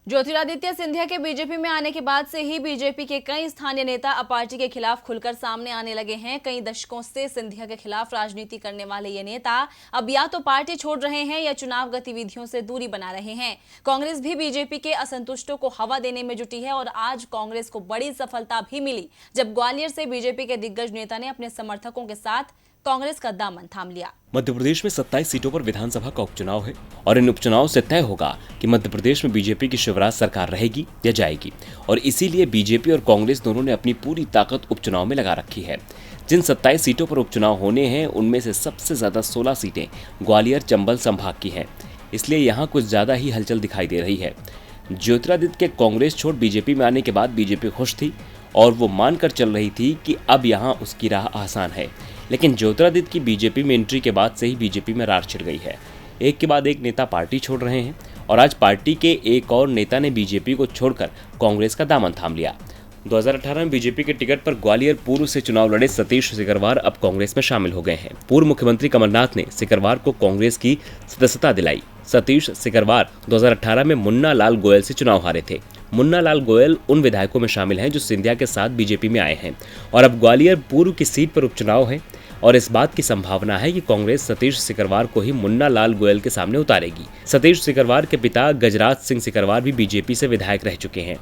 ज्योतिरादित्य सिंधिया के बीजेपी में आने के बाद से ही बीजेपी के कई स्थानीय नेता अब पार्टी के खिलाफ खुलकर सामने आने लगे हैं। कई दशकों से सिंधिया के खिलाफ राजनीति करने वाले ये नेता अब या तो पार्टी छोड़ रहे हैं या चुनाव गतिविधियों से दूरी बना रहे हैं। कांग्रेस भी बीजेपी के असंतुष्टों को हवा देने में जुटी है और आज कांग्रेस को बड़ी सफलता भी मिली जब ग्वालियर से बीजेपी के दिग्गज नेता ने अपने समर्थकों के साथ कांग्रेस का दामन थाम लिया। मध्य प्रदेश में 27 सीटों पर विधानसभा का उपचुनाव है और इन उपचुनाव से तय होगा कि मध्य प्रदेश में बीजेपी की शिवराज सरकार रहेगी या जाएगी। और इसीलिए बीजेपी और कांग्रेस दोनों ने अपनी पूरी ताकत उपचुनाव में लगा रखी है। जिन 27 सीटों पर उपचुनाव होने हैं उनमें से सबसे ज्यादा 16 सीटें ग्वालियर चंबल संभाग की हैं, इसलिए यहाँ कुछ ज्यादा ही हलचल दिखाई दे रही है। ज्योतिरादित्य के कांग्रेस छोड़ बीजेपी में आने के बाद बीजेपी खुश थी और वो मानकर चल रही थी कि अब यहाँ उसकी राह आसान है। लेकिन ज्योतिरादित्य की बीजेपी में एंट्री के बाद से ही बीजेपी में रार छिड़ गई है। एक के बाद एक नेता पार्टी छोड़ रहे हैं और आज पार्टी के एक और नेता ने बीजेपी को छोड़कर कांग्रेस का दामन थाम लिया। 2018 में बीजेपी के टिकट पर ग्वालियर पूर्व से चुनाव लड़े सतीश सिकरवार अब कांग्रेस में शामिल हो गए हैं। पूर्व मुख्यमंत्री कमलनाथ ने सिकरवार को कांग्रेस की सदस्यता दिलाई। सतीश सिकरवार 2018 में मुन्ना लाल गोयल से चुनाव हारे थे। मुन्ना लाल गोयल उन विधायकों में शामिल हैं जो सिंधिया के साथ बीजेपी में आए हैं और अब ग्वालियर पूर्व की सीट पर उपचुनाव है और इस बात की संभावना है कि कांग्रेस सतीश सिकरवार को ही मुन्ना लाल गोयल के सामने उतारेगी। सतीश सिकरवार के पिता गजराज सिंह सिकरवार भी बीजेपी से विधायक रह चुके हैं।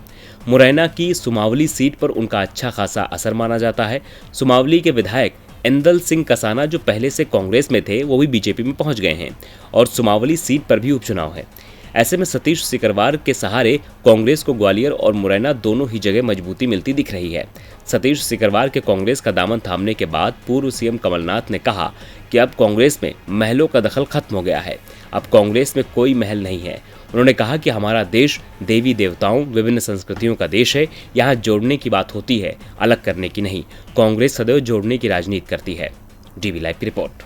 मुरैना की सुमावली सीट पर उनका अच्छा खासा असर माना जाता है। सुमावली के विधायक इंदल सिंह कसाना जो पहले से कांग्रेस में थे वो भी बीजेपी में पहुंच गए हैं और सुमावली सीट पर भी उपचुनाव है। ऐसे में सतीश सिकरवार के सहारे कांग्रेस को ग्वालियर और मुरैना दोनों ही जगह मजबूती मिलती दिख रही है। सतीश सिकरवार के कांग्रेस का दामन थामने के बाद पूर्व सीएम कमलनाथ ने कहा कि अब कांग्रेस में महलों का दखल खत्म हो गया है, अब कांग्रेस में कोई महल नहीं है। उन्होंने कहा कि हमारा देश देवी देवताओं विभिन्न संस्कृतियों का देश है, यहाँ जोड़ने की बात होती है, अलग करने की नहीं। कांग्रेस सदैव जोड़ने की राजनीति करती है। डीवी लाइव की रिपोर्ट।